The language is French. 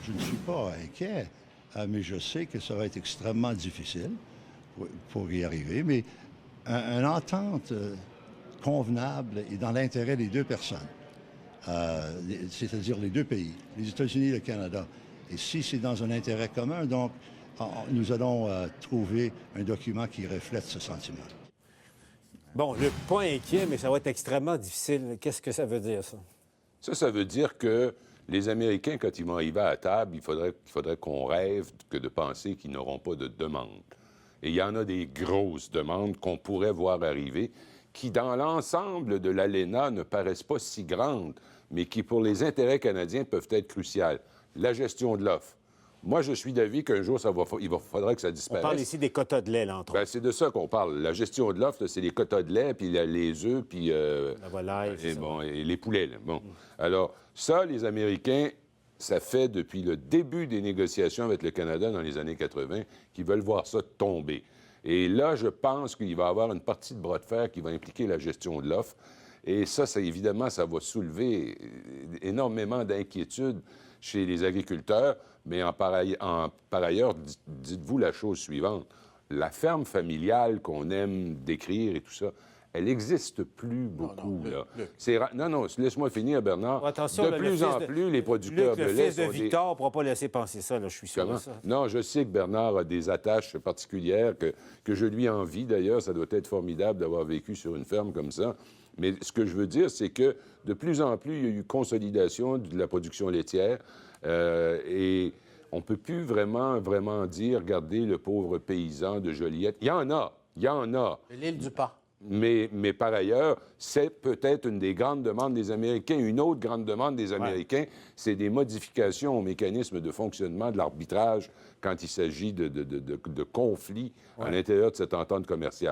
je ne suis pas inquiet, mais je sais que ça va être extrêmement difficile pour y arriver. Mais une entente convenable et dans l'intérêt des deux personnes, c'est-à-dire les deux pays, les États-Unis et le Canada. Et si c'est dans un intérêt commun, donc nous allons trouver un document qui reflète ce sentiment. Bon, le pas inquiet, mais ça va être extrêmement difficile. Qu'est-ce que ça veut dire, ça? Ça veut dire que les Américains, quand ils vont arriver à la table, il faudrait qu'on rêve que de penser qu'ils n'auront pas de demande. Et il y en a des grosses demandes qu'on pourrait voir arriver, qui, dans l'ensemble de l'ALENA, ne paraissent pas si grandes, mais qui, pour les intérêts canadiens, peuvent être cruciales. La gestion de l'offre. Moi, je suis d'avis qu'un jour, faudrait que ça disparaisse. On parle ici des quotas de lait, là, entre autres. C'est de ça qu'on parle. La gestion de l'offre, là, c'est les quotas de lait, puis les œufs, puis la volaille, et les poulets. Là. Bon. Alors, ça, les Américains, ça fait depuis le début des négociations avec le Canada dans les années 80 qu'ils veulent voir ça tomber. Et là, je pense qu'il va y avoir une partie de bras de fer qui va impliquer la gestion de l'offre. Et ça, évidemment, ça va soulever énormément d'inquiétudes chez les agriculteurs. Mais par ailleurs, dites-vous la chose suivante. La ferme familiale qu'on aime décrire et tout ça, elle n'existe plus beaucoup. Non, laisse-moi finir, Bernard. Attention, de plus en plus, les producteurs de lait... Le fils de Victor ne pourra pas laisser penser ça, là, je suis sûr de ça. Non, je sais que Bernard a des attaches particulières, que je lui envie d'ailleurs. Ça doit être formidable d'avoir vécu sur une ferme comme ça. Mais ce que je veux dire, c'est que de plus en plus, il y a eu consolidation de la production laitière et on ne peut plus vraiment dire, regardez le pauvre paysan de Joliette. Il y en a. L'île du Pas. Mais par ailleurs, c'est peut-être une des grandes demandes des Américains. Une autre grande demande des Américains, c'est des modifications au mécanisme de fonctionnement de l'arbitrage quand il s'agit de conflits à l'intérieur de cette entente commerciale.